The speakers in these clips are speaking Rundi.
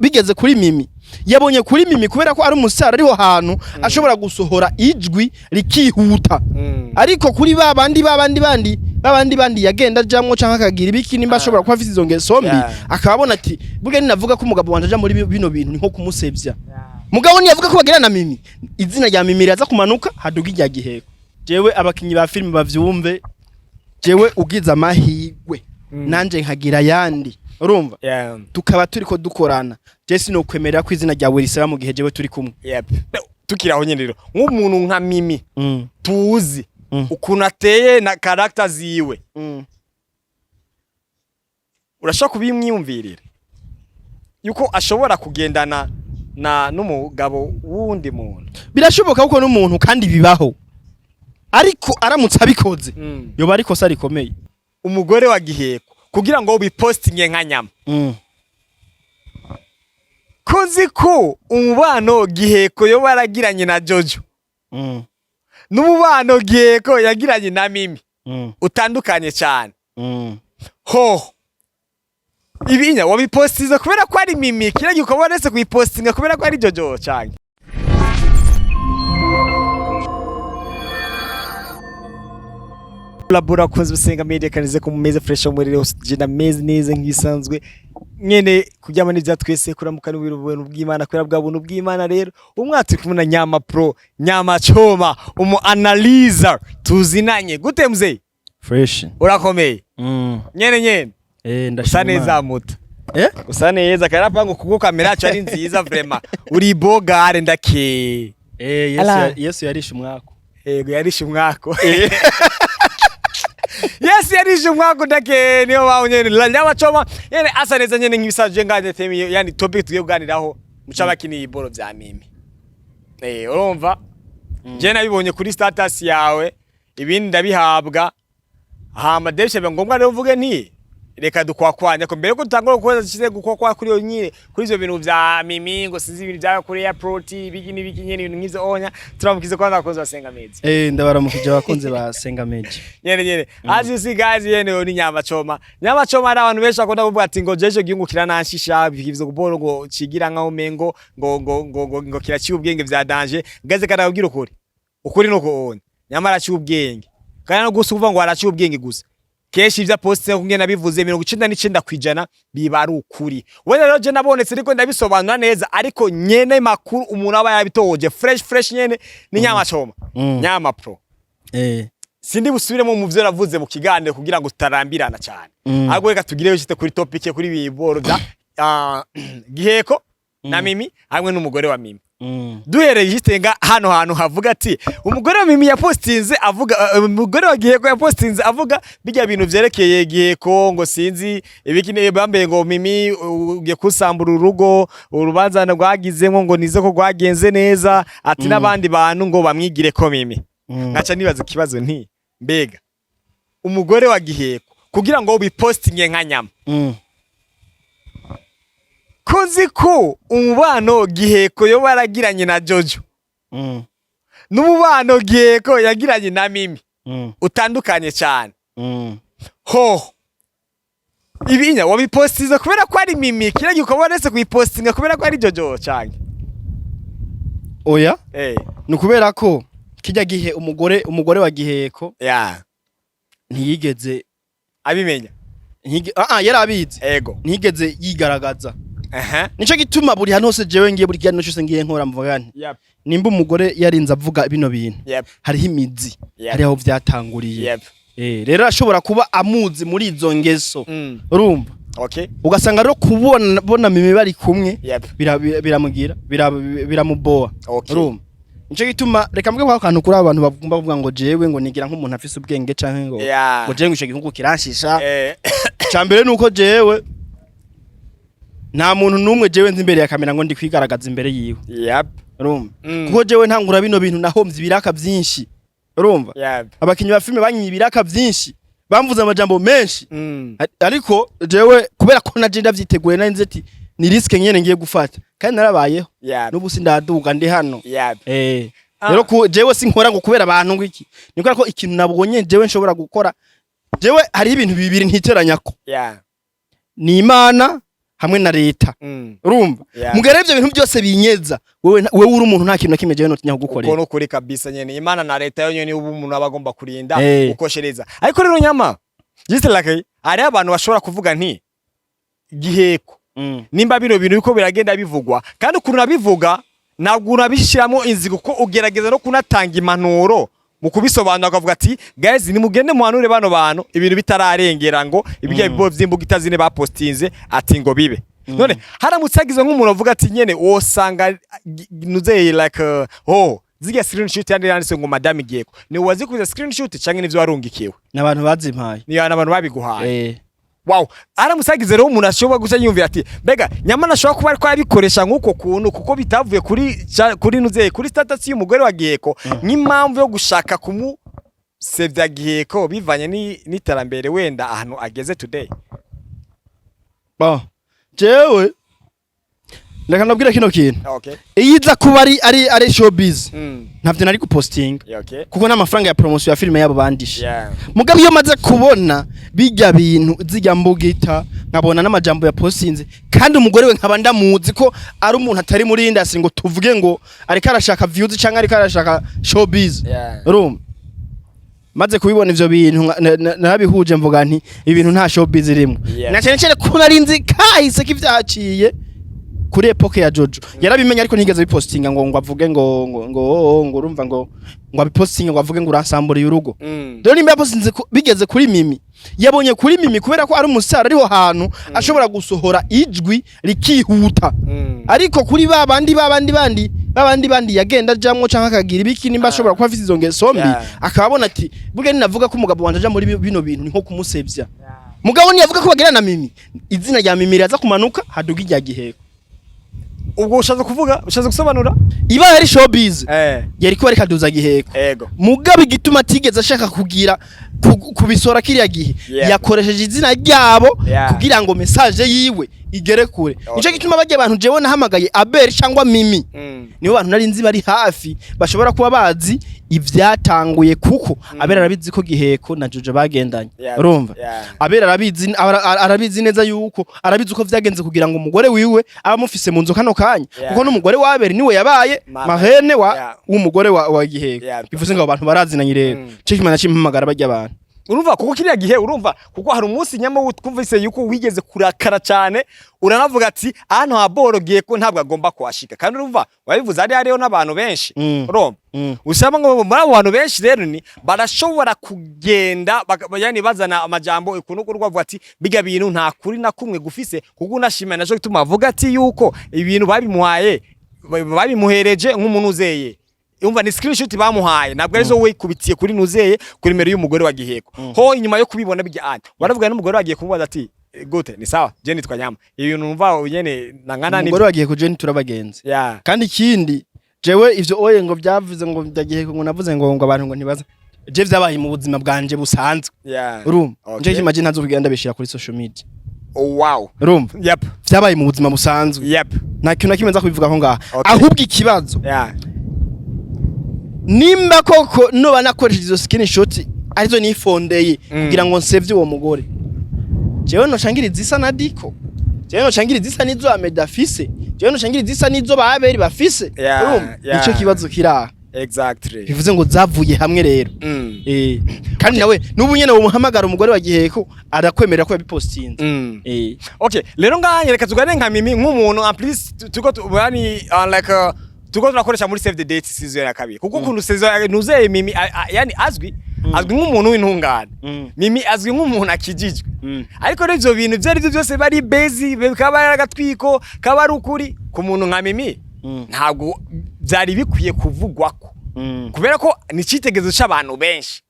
bigeze kuri Mimi yabonye kuri Mimi kubera ko ari umusara ariho hantu ashobora gusohora ijwi rikihuta ariko kuri babandi yagenda jamwo canka akagira ibiki nimba ashobora kuba afite izo ngeso mbi akababona ati buge ninavuga ko umugabo wanje aja muri bino bintu nko kumusevya mugabo ni yavuga ko bagira na Mimi izina rya Mimi raza kumanuka haduga irya Giheko jewe abakinyi ba film bavyumve jewe ugize amahigwe nanje nkagira yandi urumva tukaba turiko dukorana je sinokwemerera ko izina rya Werisaba mu gihe jewe turi kumwe tukiraho nyene rero nk'umuntu nka Mimi tuzi ukuntu ateye na character ziwe urashaka kubimwiyumvirira yuko ashobora kugendana na n'umugabo wundi muntu birashoboka kuko n'umuntu kandi bibaho ariko aramutse abikoze yoba ariko sari komeye umugore wa Giheko kugira ngo ubipostinge nka Nyama kuzi ko umubano Giheko yo baragiranye na Jojo n'umubano Giheko yagiranye na Mimi utandukanye cyane ho ibinya wabipostiza kubera ko ari Mimi kira gikobonetse kuyipostinga kubera ko ari Jojo cyane labura koze Sengaa media kanize ko mumeze fresh muri rero jina meze neza nkisanzwe nyene kuryama n'ivya twese kuramukana ubuntu bw'Imana kwera bwa buntu bw'Imana rero umwatsi kumuna Nyama pro Nyama choma umu analyzer tuzinanye gute mzee fresh urakomeye nyene ndashima neza muta usa neza karapa ngo kuko kamera cyo ari nziza vraiment uri bogare ndake Yesu yarisha umwako yego yarisha umwako Yes yarisha umwako ndake niyo bawunyene la Nyama choma yene asa neza nyene nk'ibisaje nganje theme yani topic tugiye kuganiraho mucabakini iboro vya Mimi urumva je nabibonye kuri status yawe ibindi ndabihabwa hama devye ngombwa rero uvuge nti reka dukwakwanya ko mbere ko tutangora kukoza cyise gukokwa kuri yo nyire kuri ivyo bintu vya Mimi ngo sinzi ibintu bya kuri airport biki nyene ibintu nk'ivyo onya turamukize kwanza abakozi ba Sengaa media ndabaramukije abakunze ba Sengaa media nyene as you see guys yene ni Nyama choma ari abantu benshi akunda kuvuga ati ngo jeje gihungukira nanshisha bivyo kubona ngo cigira nkaho mengo ngo kiraciye ubwenge vya danger gaze kana kugira ukuri nuko onya Nyamara aciye ubwenge kandi no gusuva ngo araciye ubwenge gusa keshi ivya poste kungena bivuze 99% biba ari ukuri wene rero je nabonetse ariko ndabisobanura neza ariko nyene makuru umuntu aba yabitoje fresh nyene ni Nyama choma Nyama pro sindi busubiremo mu vyo ravuze mu kiganiro kugira ngo tutarambirana cyane ahubwo reka tugireyo cyite kuri topic kuri biboro bya Giheko na Mimi hamwe n'umugore wa Mimi duhereye Sengaa hano havuga ati umugore wa Mimi yapostinze avuga umugore wa Giheko yapostinze avuga bijya bintu vyerekeye Giheko ngo sinzi ibikine bambe ngo Mimi ugiye kusambura urugo urubanza rwagizemo ngo nize ko rwagenze neza ati nabandi bantu ngo bamwigire ko Mimi ngaca nibaza kibazo nti mbega umugore wa Giheko kugira ngo ubipostinge nka Nyama kuzi ko umubano Giheko yo baragiranye na Jojo n'umubano Giheko yagiranye na Mimi utandukanye cyane ho ibinya wabipostiza kubera ko ari Mimi kira gikobonetse kuyipostinga kubera ko ari Jojo cyane oya nukubera ko kijya gihe umugore wa Giheko ntiyigeze abimenya yarabizi ntiyigeze yigaragaza nico gituma buri hano hose jewe ngiye buri cyane cyose ngiye nkora mvugane nimba umugore yarinze avuga bino bintu hariho imizi hariho vyatanguriye rero ashobora kuba amuzi muri izo ngeso urumva ugasanga rero kubona Mimi bari kumwe biramuboa urumva nico gituma reka mvuge kwa kantu kuri abantu bagomba kuvuga ngo jewe ngo nigira nk'umuntu afise ubwenge canke ngo jewe ngishe gihugu kiranshisha cyambere nuko jewe nta muntu numwe jewe nzi imbere ya kamera ngo ndi kwigaragaza imbere yiwe urumva kuko jewe ntangura bino bintu nahomvye ibiraka byinshi urumva abakinyi ba filme banyi ibiraka byinshi bamvuze amajambo menshi ariko jewe kubera ko naje ndavyiteguye nari nzi ati ni risk nyene ngiye gufata kandi narabayeho n'ubu sindaduga ndi hano rero jewe sinkora ngo kubera abantu ngiki nikora ko ikintu nabonye jewe nshobora gukora jewe hari ibintu bibiri ntiteranyako ni Imana hamwe na leta urumva mugere ivyo bintu byose binyeza wewe uri umuntu nta kintu nakimwe jewe notinya kugukorera uko no kuri kabisa nyene Imana na leta yo nyene ubu umuntu abagomba kurinda ukoshereza ariko rero Nyama just like ari abantu bashobora kuvuga nti Giheko nimba bino bintu biko biragenda bivugwa kandi ukuntu nabivuga ntabwo urabishiramo inzigo ko ugerageza no kunatanga impanuro mu kubisobanura akavuga ati guys nimugende muhanure bano bantu ibintu bitararengera ngo ibyo bibo vy'imbuga itazine bapostinze ati ngo bibe none haramutse agizwe nk'umuntu avuga ati nyene wosanga nuzeye like ziga screenshot yanditse ngo Madame Giheko ni wazikuza screenshot canke nivyo warungikiwe n'abantu bazimpaye ni abantu babiguhaye wow aramusagize rero umuntu ashobora gusa yumvira ati mbega Nyama nashobora kuba ariko yabikoresha nkuko kuntu kuko bitavuye kuri nuzeye kuri status y'umugore wa Giheko nk'impamvu yo gushaka sevya Giheko bivanye n'iterambere wenda ahantu ageze today. Jewe ndaka nabwira kino kintu. Okay. Iyiza kuba ari showbiz. Ntavyo nari guposting. Okay. Kuko n'amafaranga ya promotion ya filime yabo bandisha. Yeah. Mugabe iyo maze kubona bijya bintu zijya mbugita nkabona n'amajambo ya postinze kandi umugore we nkaba ndamuzi ko ari umuntu atari muri industry ngo tuvuge ngo ariko arashaka views cyangwa ariko arashaka showbiz. Rum. Maze kubibona ivyo bintu narabihuje mvuga nti ibintu nta showbiz irimo. Na cyane ko narinzi kahise kivyaciye kuri epoke ya Jojo yarabimenya ariko ntigeze bipostinga ngo avuge ngo urumva ngo abipostinga ngo avuge ngo urasambura y'urugo. Dore nimba yapostinze bigeze kuri Mimi yabonye kuri Mimi kubera ko ari umusara ariho hantu ashobora gusohora ijwi rikihuta ariko kuri babandi yagenda jamwo canka kagira ibiki nimba ashobora kuba afite izo ngeso mbi akababona ati buge ninavuga ko umugabo wanje aja muri bino bintu ni nko kumusevya mugabo ni yavuga ko bagera na Mimi izina rya Mimi raza kumanuka haduga irya Giheko. Ubwo ushaza kuvuga ushaza gusobanura iba yari showbiz yari ko ari kaduza Giheko mugabe igituma tigeze ashaka kugira kubisora kiriya gihe yakoresheje izina ryabo kugira ngo message yiwe igere kure nico gituma bagiye abantu jewe nahamagaye Abel cyangwa Mimi nibo bantu nari nzi bari hafi bashobora kuba bazi ivyatanguye kuko Abel arabizi ko Giheko na Jojo bagendanye urumva Abel arabizi neza yuko arabizi uko vyagenze kugira ngo umugore wiwe abamufise mu nzo kano kanya kuko n'umugore wa Abel niwe yabaye mahene w'umugore wa Giheko bivuze ngo abantu barazinanye rero cyo kimana cimpamagara bajya abantu urumva kuko kiriya gihe urumva kuko hari umunsi Nyama twumvise yuko wigeze kurakara cyane uranavuga ati ahantu haboro Giheko ntabwo agomba kwashika kandi urumva wabivuze ari hariyo n'abantu benshi urumva usaba ngo muri abo bantu benshi rero ni barashobora kugenda yani bazana amajambo ikunuko rwavuga ati biga bintu nta kuri na kumwe gufise kuko unashimana naco gituma avuga ati yuko ibintu babimuhaye babimuhereje nk'umuntu uzeye umva ni screenshot bamuhaye nabwo arizo we kubitiye kuri nuzeye kuri mere y'umugore wa Giheko ho inyuma yo kubibona bijya ati baravuga n'umugore wagiye kumubaza ati gute ni sawa je nitwa Nyama ibintu numva nyene nangana ni umugore wagiye kuje turabagenze kandi ikindi jewe ivyo oye ngo byavuze ngo Giheko ngo navuze ngo abantu ngo ntibaza je vyabaye mu buzima bwanje busanzwe urumva nje kimaje ntazo kugenda bishira kuri social media wow urumva vyabaye mu buzima busanzwe nta kintu nakimenza kubivuga ko ngaha ahubwo ikibazo nimba koko no banakoresha izo screenshot arizo nifondeye kugira ngo nsevye uwo mugore jewe no shangira zisa na Diko jewe no shangira zisa nizo amedafise jewe no shangira zisa nizo baberi bafise ico kibazo kiraha exactly bivuze ngo zavuye hamwe rero kandi nawe nubu nyene wo muhamagara umugore wa Giheko arakwemerera ko yabipostinze okay rero nganye reka tugane nka Mimi nk'umuntu en plus tuko tubani like tuko turakoresha muri save the date season ya kabiri kuko kuntu season nuzeye Mimi yani azwi nk'umuntu w'intungane Mimi azwi nk'umuntu akijijwe ariko n'ivyo bintu byari byose bari bezi bikaba agatwiko kaba ari ukuri ku muntu nka Mimi ntabwo byari bikwiye kuvugwako kubera ko ni citegezo c'abantu benshi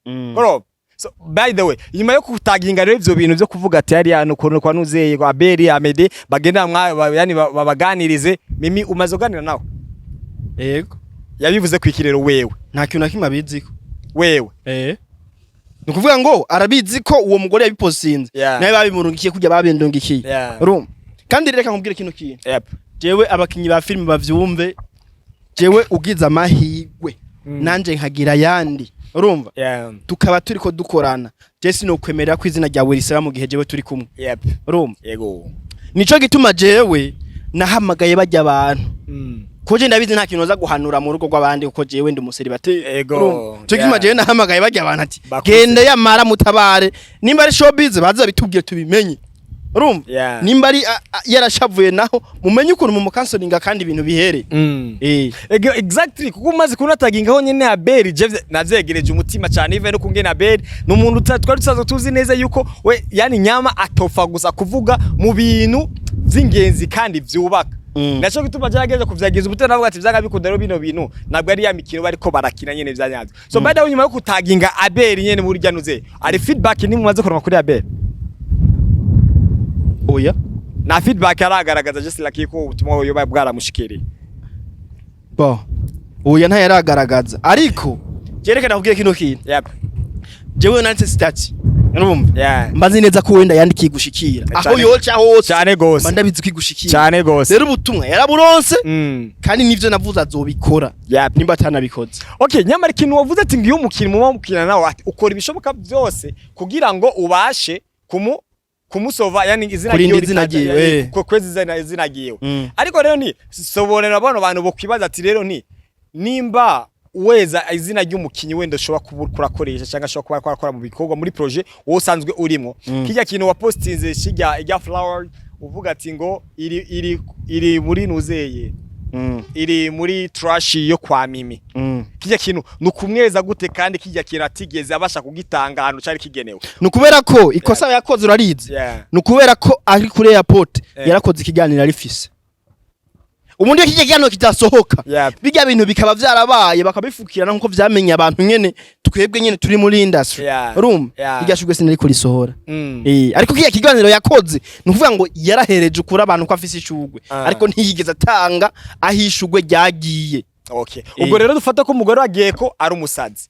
so by the way nyuma yo kutaginga rero ivyo bintu byo kuvuga ati ari hano kwa nuzeye kwa Abel Amede bagenda yani babaganirize Mimi umaze kuganira nawe Ego yabivuze kwikirero wewe nta kintu nakimwe abiziko wewe nukuvuga ngo arabizi ko uwo mugore yabipostinze naye babimurungikiye kujya babendongikiye urumva kandi reka nkubwire kino kintu jewe abakinyi ba film bavyumve jewe ugiza amahigwe nanje nkagira yandi urumva tukaba turiko dukorana je sinokwemerera ko izina rya Werisaba mu gihe jewe turi kumwe urumva yego nico gituma jewe nahamagaye bajya abantu koje ndabizi nta kintu za guhanura mu rugo rw'abandi uko jewe ndi umuseribateri ego cyo gituma jewe nahamagaye bajya abantu ati gende yamara mutabare nimba ari showbiz baza bitubwiye tubimenye urumva nimba ari yarashavuye naho mumenye ukuntu mu counselinga kandi ibintu bihere exactly kuko umaze kunatagingaho nyene Abel je navyegereje umutima cyane ive no kungena Abel n'umuntu twari tuzazo tuzi neza yuko we yani Nyama atofa gusa kuvuga mu bintu by'ingenzi kandi vyubaka naco gituma cyageze kuvyagiza ubutera navuga ati vyaga bikunda rero bino bintu nabwo ari ya mikino bariko barakina nyene vyanyazo so by the way nyuma yo kutaginga Abel nyene muri ryanuze ari feedback ni mumaze kuronka kuri Abel oya na feedback yaragaragaza just like ko ubutumwa yo bwaramushikiriye bo oya nta yaragaragaza ariko jerekana kugiye kino kintu jewe nanditse stats urumva mbazi neza ko wenda yandikiye gushikira aho yoca hose cyane gose mandabizi kwigushikira cyane gose rero ubutumwa yaraburonse kandi nivyo navuze azobikora nimba atanabikoze okay nyamara ikintu wavuze ati ngiyo umukino mu mukina nawe ukora ibishoboka byose kugira ngo ubashe kumusova yani izina giwe kwezi izina giwe ariko rero ni soborera abantu bo kwibaza ati rero ni nimba weza izina ry'umukinyi wenda ushobora kurakoresha cyangwa ashobora kuba akora mu bikorwa muri projet wo usanzwe urimo kijya kintu wa postinze kijya flower uvuga ati ngo iri muri nuzeye iri muri trash yo kwa Mimi kijya kintu nukumweza gute kandi kijya kiratigeze abasha kugitanga hano cyari kigenewe nukubera ko ikosa yakoze urarize nukubera ko ari kuri airport yarakoze ikiganiro arifise ubundi kijya kiganiro kitasohoka bijya bintu bikaba vyarabaye bakabifukirana nkuko vyamenye abantu nyene twebwe nyene turi muri industry igashugwe sinari kuri sohora ariko kijya kiganiro yakoze nukuvuga ngo yarahereje ukura abantu ko afise ishugwe ariko ntiyigeze atanga ahishugwe ryagiye okay ubwo rero dufata ko umugore wa Giheko ari umusazi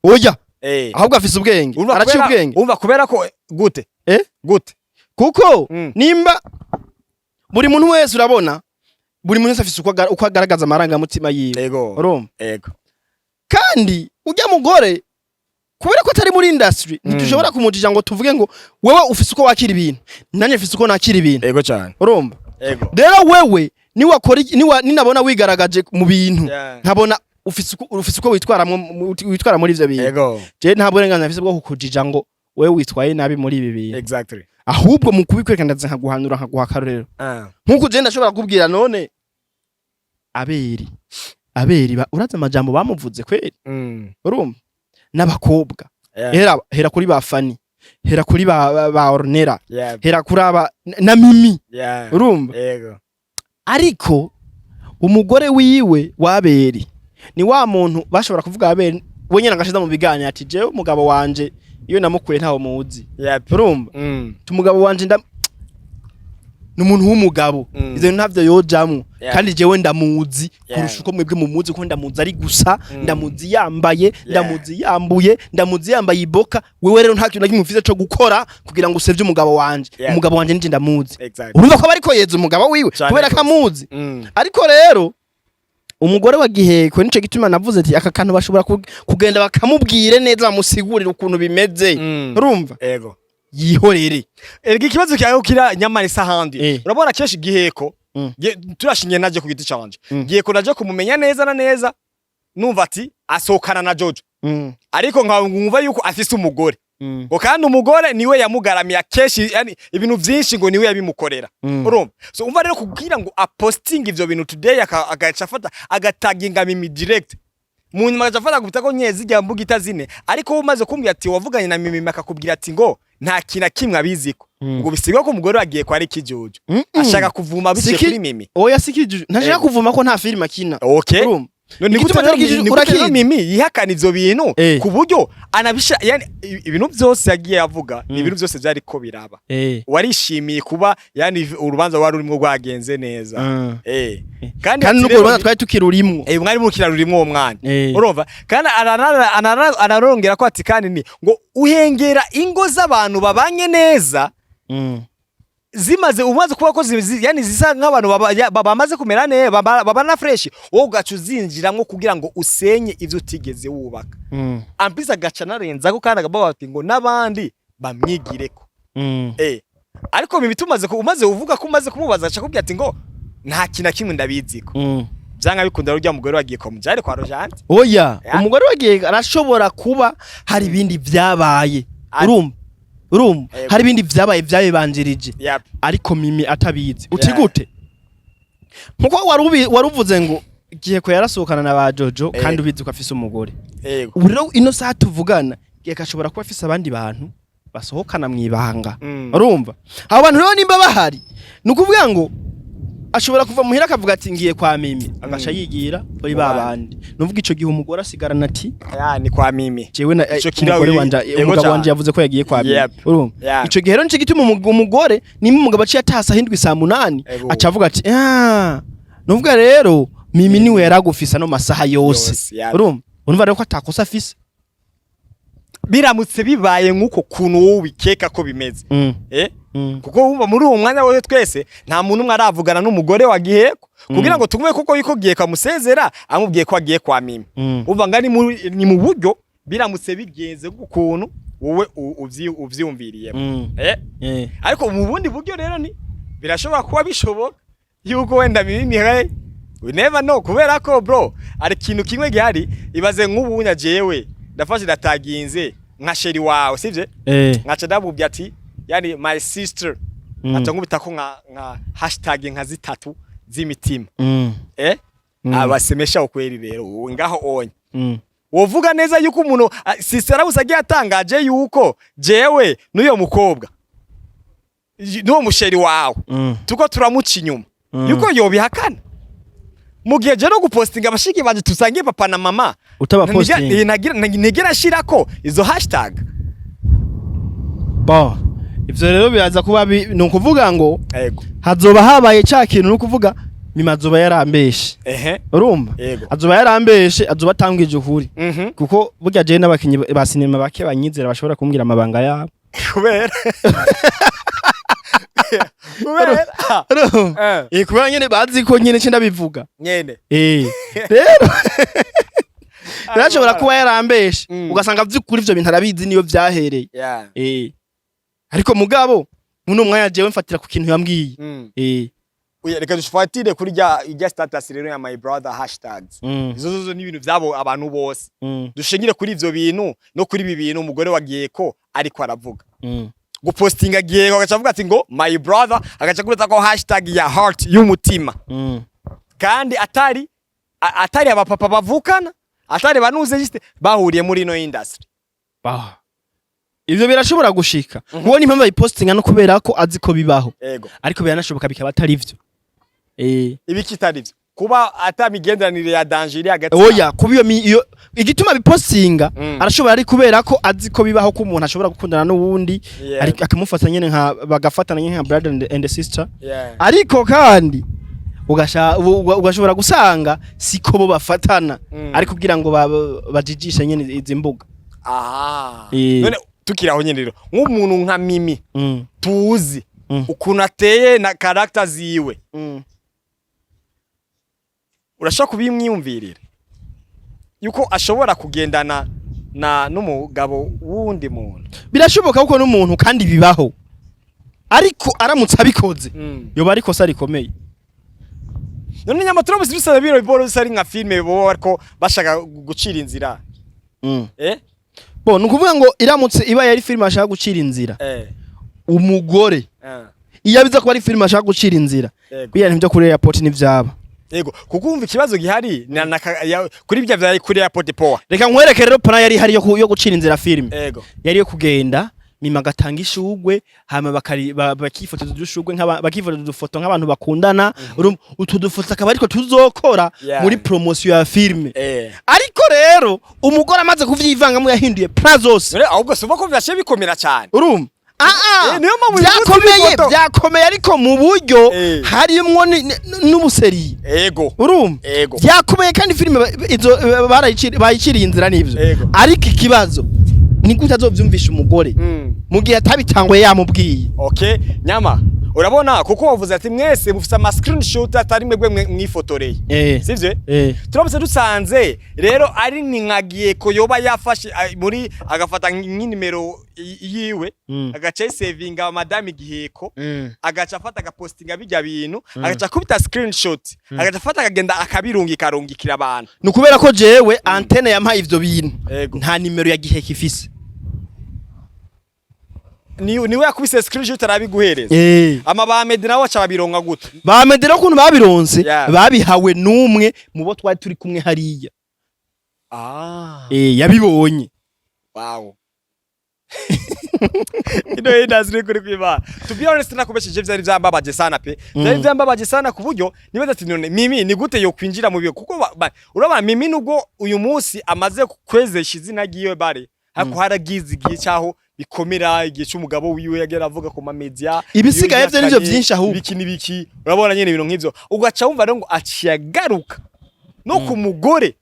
oya ahubwo afise ubwenge araciye ubwenge umva kubera ko gute gute kuko nimba buri muntu wese urabona buri muntu afise uko agaragaza amaranga mutima yiwe urumva kandi ujya mugore kubera ko atari muri industry ntitushobora kumujija ngo tuvuge ngo wewe ufise uko wakira ibintu nanye ufise uko nakira ibintu cyane urumva rero wewe ni wakora ninabona wigaragaje mu bintu nkabona ufise uko witwara muri ivyo bintu je nta burenganzira afise bwo kukujija ngo wewe witwaye nabi muri ibi bintu exactly ahubwo mu kubikwerekana nkaguhanura nkaguhaka rero nkuko je ndashobora kubwira none Abeli uraza amajambo bamuvuze kweri urumva n'abakobwa hera kuri ba Fani hera kuri ba Ornera hera kuri aba na Mimi urumva ariko umugore wiwe w'Abeli ni wa muntu bashobora kuvuga Abeli wenyine agashiza mu biganya ati je umugabo wanje iyo namukuye ntawo muzi urumva umugabo wanje n'umuntu w'umugabo izo ntavyo yojamwe kandi jewe ndamuzi kurusha uko mwebwe mumuzi ko ndamuzi ari gusa ndamuzi yambaye ndamuzi yambuye ndamuzi yambaye iboka wewe rero nta kintu nakimufise cyo gukora kugira ngo usevye umugabo wanje nje ndamuzi urumva ko bariko yeza umugabo wiwe kubera kamuzi ariko rero umugore wa Giheko nico gituma navuze ati aka kantu bashobora kugenda bakamubwire neza bamusigurira ukuntu bimeze urumva yihorere ikibazo cyawe kira Nyama isahandi urabona keshi Giheko turashinye naje ku giti canje Giheko naje kumumenya neza na neza numva ati asokana na Jojo ariko nkumva yuko afise umugore ngo kandi umugore niwe yamugaramiya keshi yani ibintu vyinshi ngo niwe yabimukorera urumva so umva rero kugira ngo aposting ivyo bintu today agacafata agataginga Mimi direct munyuma agacafata gupita ko nyezi ryambuga itazine ariko umaze kumbwira ati wavuganye na Mimi akakubwira ati ngo nta kina kimwe abiziko ngo bisigwa ko umugore wagiye ko ari kijuju ashaka kuvuma bice kuri Mimi oya sikijuju ntashaka kuvuma ko nta film akina okay none gutuma Mimi yihakana ivyo bintu ku buryo anabisha yani ibintu byose yagiye avuga ibintu byose byari ko biraba warishimiye kuba yani urubanza wari urimo rwagenze neza kandi nuko urubanza twari tukirurimo mwari mu kirarurimo uwo mwana urumva kandi anarongera ko ati kandi ni ngo uhengera ingo z'abantu babanye neza zimaze umaze kuba ko yani zisa nk'abantu bamaze kumera neza babana fresh wowe ugacu zinjiramwo kugira ngo usenye ivyo utigeze wubaka ampisa gaca narenza ko kandi agabo bati ngo nabandi bamwigireko ariko Mimi umaze uvuga ko umaze kumubaza aca kubwira ati ngo nta kintu kimwe ndabiziko byanga bikunda rujya mugore wagiye ko mujare kwa Rojante oya umugore wagiye arashobora kuba hari ibindi byabaye urumva hari ibindi byabaye byabibanjirije ariko Mimi atabizi uti gute nkuko waruvuze ngo Giheko yarasohokana na ba Jojo kandi ubizi ko afise umugore ubu rero ino saha tuvugana Giheko ashobora kuba afise abandi bantu basohokana mwibanga urumva abo bantu rero nimba bahari nukuvuga ngo ashobora kuva muhira akavuga ati ngiye kwa Mimi agasha yigira bari babandi nuvuga ico gihe umugore asigarana ati ni kwa Mimi jewe na umugore wanje umugabo wanje yavuze ko yagiye kwa Mimi urumva ico gihe rero nico gituma umugore nimba umugabo aciye atasa hindwi saa 8 acavuga ati nuvuga rero Mimi niwe yaragufisa no masaha yose urumva rero ko atakosa afise biramutse bibaye nkuko kuntu wowe bikeka ko bimeze kuko wumva muri uwo mwanya wose twese nta muntu umwe aravugana n'umugore wa Giheko kugira ngo tugume kuko yiko Giheko amusezera amubwiye ko agiye kwa Mimi umva ngani ni mu buryo biramutse bigenze gukuntu wowe uvyumviriye ariko mu bundi buryo rero ni birashobora kuba bishoboka yuko wenda Mimi we never know kubera ko bro ari kintu kimwe gihari ibaze nk'ubunya jewe ndafashe dataginze nka sheri wawe sivye nkaca ndabubye ati yani my sister acha nkubita ko nka hashtag nka zitatu z'imitima abasemesha ukweri rero ngaho onye wovuga neza yuko umuntu sister abusagiye atangaje yuko jewe n'uyo mukobwa n'uwo musheri wawe tuko turamuca inyuma yuko yobihakana mugihe je no gupostinga abashiki banje tusangiye papa na mama utabapostinga negera shirako izo hashtag ivyo rero biraza kuba nukuvuga ngo hazoba habaye ca kintu nukuvuga Mimi azoba yarambeshe urumva azoba yarambeshe azoba atangije ukuri kuko burya je n'abakinyi ba sinema bake banyizera bashobora kumbwira amabanga yabo kubera kubera nyene bazi ko nyene cyo ndabivuga nyene rero rashobora kuba yarambeshe ugasanga vyukuri ivyo bintu arabizi niyo vyahereye ariko mugabo muno mwanya jewe mfatira ku kintu yambwiye reka dushifatire kuri ijya status rero ya my brother hashtags izo ni ibintu vyabo abantu bose dushingire kuri ivyo bintu no kuri ibi bintu umugore wa Giheko ariko aravuga gupostinga Giheko agacavuga ati ngo my brother agaca kureta ko hashtag ya heart y'umutima kandi atari abapapa bavukana atari banuze juste bahuriye muri no industry ivyo birashobora gushika ubona impamvu ayipostinga no kubera ko azi ko bibaho ariko biranashoboka bikaba atari ivyo ibiki itari ivyo kuba atamigendanire ya danger hagati oya kubiyo igituma bipostinga arashobora ari kubera ko azi ko bibaho ko umuntu ashobora gukundana n'uwundi ariko akamufata nyene nka bagafatana nyene nka brother and sister ariko kandi ugashobora gusanga siko bo bafatana ariko kugira ngo bajijisha nyene izi mbuga none tukiraho nyene rero nk'umuntu nka Mimi tuzi ukuntu ateye na character ziwe urashaka kubimwiyumvirira yuko ashobora kugendana n'umugabo wundi muntu birashoboka kuko n'umuntu kandi bibaho ariko aramutse abikoze yoba ariko sari komeye none Nyama turabuse bisaba biro biboro sari nka filme bo ariko bashaka gucira inzira nukuvuga ngo iramutse iba yari filime ashaka gucira inzira umugore iyo biza kuba ari filime ashaka gucira inzira kugira nibyo kuri airport n'ivyaba kuko umva ikibazo gihari kuri ibyo vya kuri airport poa reka nkwereke rero pana yari hari yo gucira inzira filime yari yo kugenda Mimi agatanga ishugwe hama bakifotoza udushugwe bakifotoza udufoto nk'abantu bakundana utu dufoto akaba ariko tuzokora muri promotion ya filme ariko rero umugore amaze kuvyivanga mu yahinduye plazos ahubwo suba ko vyashe bikomera cyane byakomeye ariko mu buryo harimwo n'ubuseri byakomeye kandi filme bayiciriye inzira n'ivyo ariko ikibazo ni gute azovyumvisha umugore mu gihe atabitangwe yamubwiye Nyama urabona kuko wavuze ati mwese mufite ama screenshot atari mwebwe mwifotoreye sivyo turamutse dusanze rero ari ni nkagiye ko yoba yafashe muri agafata nk'inimero yiwe agaca savinga Madame Giheko agaca afata agapostinga bijya bintu agaca kubita screenshot agaca afata akagenda akabirungikira abantu nukubera ko jewe antenne yampaye ivyo bintu nta nimero ya Giheko ifise niwe yakubise screenshot arabiguhereza ama ba Medina wacha babironga gute ba Medina kuntu babironse babihawe numwe mubo twari turi kumwe hariya yabibonye wow ino industry kuri kwiba to be honest nakubesheje vyari vyambabaje sana pe vyari vyambabaje sana kuburyo nibaza ati none Mimi ni gute yo kwinjira mu biyo kuko urabona Mimi nubwo uyu munsi amaze kwezesha izina giye bare hako haragize igihe cyaho bikomera igihe cy'umugabo wiwe yagera avuga ku ma media ibisigaye byo nivyo byinshi aho biki urabona nyene ibintu nk'ivyo ugaca wumva ngo aciyagaruka no ku mugore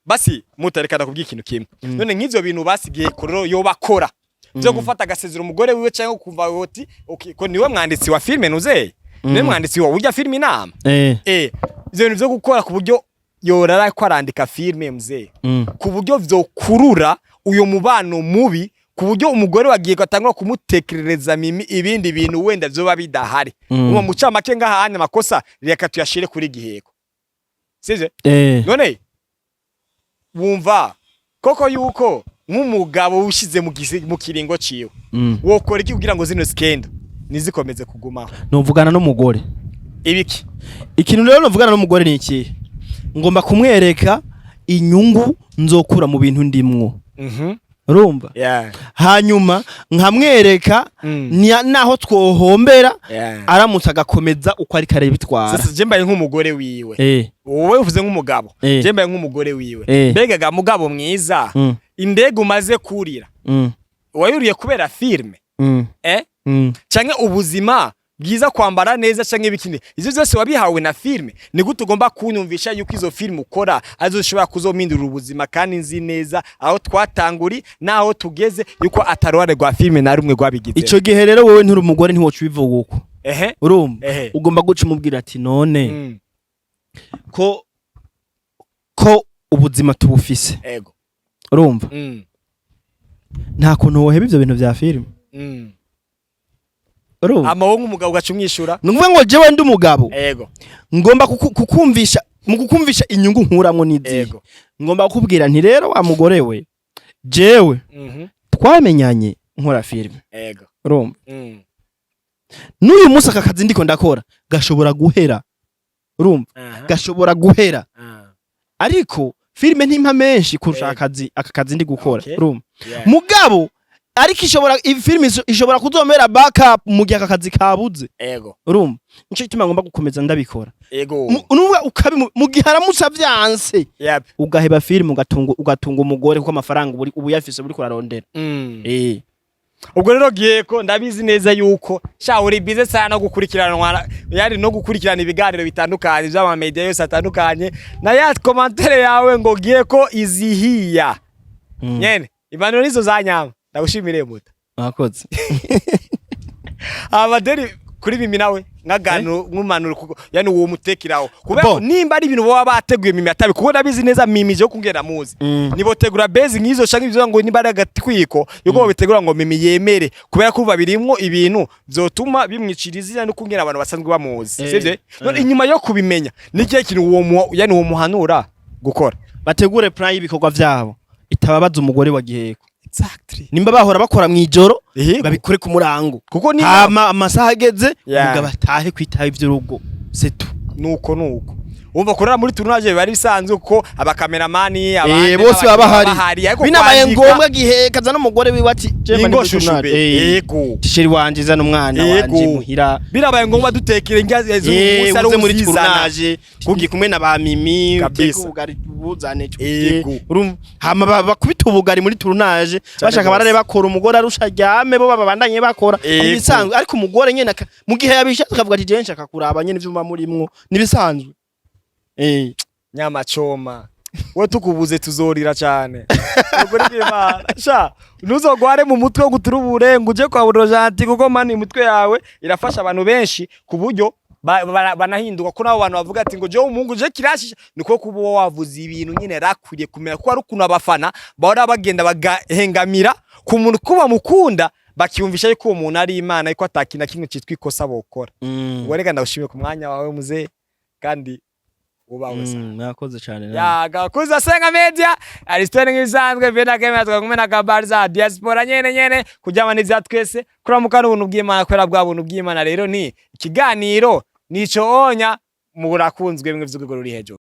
basi mutarekana kubw'ikintu kimwe none nk'ivyo bintu basigiye kororo yo bakora byo gufata agasezera umugore wiwe cyangwa kumva hoti okay ko niwe mwanditsi wa filme nuzeye niwe mwanditsi wa urya filme inama ivyo bintu byo gukora ku buryo yorara ko arandika filme muzeye ku buryo vyo kurura uyo mubano mubi ku buryo umugore wagiye gatangwa kumutekerereza Mimi ibindi bintu wenda byo babidahari uwo mucamake ngahanye amakosa reka tuyashire kuri Giheko sije none wumva koko yuko nk'umugabo ushize mu kiringo ciwe wokora iki kugira ngo zino skendo nizikomeze kugumaho novugana n'umugore ibiki ikintu rero novugana n'umugore ni iki ngomba kumwereka inyungu nzokura mu bintu ndimwo urumva hanyuma nkamwereka naho twohombera aramutse agakomeza uko ari kare bitwara sasa jembaye nk'umugore wiwe wowe uvuze nk'umugabo jembaye nk'umugore wiwe mbega mugabo mwiza indege umaze kurira wayuriye kubera filme canke ubuzima bwiza kwambara neza canke bikindi ivyo byose wabihawe na filme ni gute ugomba kunyumvisha yuko izo filme ukora azoshobora kuzomindura ubuzima kandi nzi neza aho twatanguri naho tugeze yuko atarware rwa filme na rumwe rwabigize ico gihe rero wewe nturi umugore ntiwoca ubivuga uko urumva ugomba guca umubwira ati none ko ubuzima tubufise urumva nta kuntu woheba ivyo bintu vya filme amawo nk'umugabo gacumwishura nuvuga ngo jewe ndi umugabo ngomba kukumvisha mu kukumvisha inyungu nkuramwo nizi ngomba kukubwira nti rero wa mugore we jewe twamenyanye nkora filme urumva n'uyu munsi akakazi ndiko ndakora gashobora guhera urumva gashobora guhera ariko filme ntimpa menshi kurusha akazi ndi gukora urumva mugabo ariko filme ishobora kuzomera backup mu gihe akazi kabuze urumva nico gituma ngomba gukomeza ndabikora nuvuga mu gihe aramutsa vyanse ugaheba filme ugatunga umugore kuko amafaranga ubu yafise buri kurarondera ubwo rero Giheko ndabizi neza yuko sha uri bize sana gukurikiranwa yari no gukurikirana ibiganiro bitandukanye by'ama media yose atandukanye na ya commentaire yawe ngo Giheko izihiya nyene impanuro nizo za Nyama ndagushimire muta mwakoze abaderi kuri Mimi nawe nk'agantu nk'umanuro kuko yani uwo mutekiraho kubera nimba ari ibintu baba bateguye Mimi atabi kuko ndabizi neza Mimi je kungera muzi nibo tegura base ngizo shaka ivyo ngo nimba ari agatwiko yuko bitegura ngo Mimi yemere kubera ko babirimwo ibintu byotuma bimwiciriza no kungera abantu basanzwe bamuzi sivyo none inyuma yo kubimenya nikiye kintu uwo muhanura gukora bategure plan y'ibikorwa vyabo itababaza umugore wa Giheko nimba bahora bakora mwijoro babikore ku murango kuko ni amasaha ageze umugabo atahe kwitaha ivy'urugo setu nuko umva korera muri tournage bari bisanzwe ko abakameramani abandi bose baba hari binabaye ngombwa Giheka za n'umugore wiwe ati jemba ndi tournage tisheri wanje za n'umwana wanje muhira binabaye ngombwa dutekere ngyazo umusaro muri tournage kugi kumwe na ba Mimi ubugari buzane cyo hama bakubita ubugari muri tournage bashaka barare bakora umugore arusha ryame bo babandanye bakora ibisanzwe ariko umugore nyene mu gihe yabishatse akavuga ati je nshaka kuraba nyene ivyo murimwo nibisanzwe Nyama choma we tukubuze tuzorira cyane ukuri kw'Imana sha ntuzogware mu mutwe wo guturubure ngo uje kwa Burojanti kuko mani mutwe yawe irafasha abantu benshi ku buryo banahinduka ko nabo bantu bavuga ati ngo je umungu je kirashisha niko kuba wavuze ibintu nyine rakwiriye kumera ko ari ukuntu abafana bahora bagenda bagahengamira ku muntu kuba mukunda bakiyumvisha yuko umuntu ari Imana ariko atakina kimwe citwa ikosa bokora wereka ndawushimiye ku mwanya wawe muze kandi ubawesa nakoze cyane ya gakuza Sengaa Media Aristotle nk'isanzwe bena kemera twakumena kabari za diaspora nyene kujyama n'ivya twese kuramukana ubuntu bw'Imana kwera bwa buntu bw'Imana rero ni ikiganiro nico onya mu burakunzwe mwe vy'urwego ruri hejuru.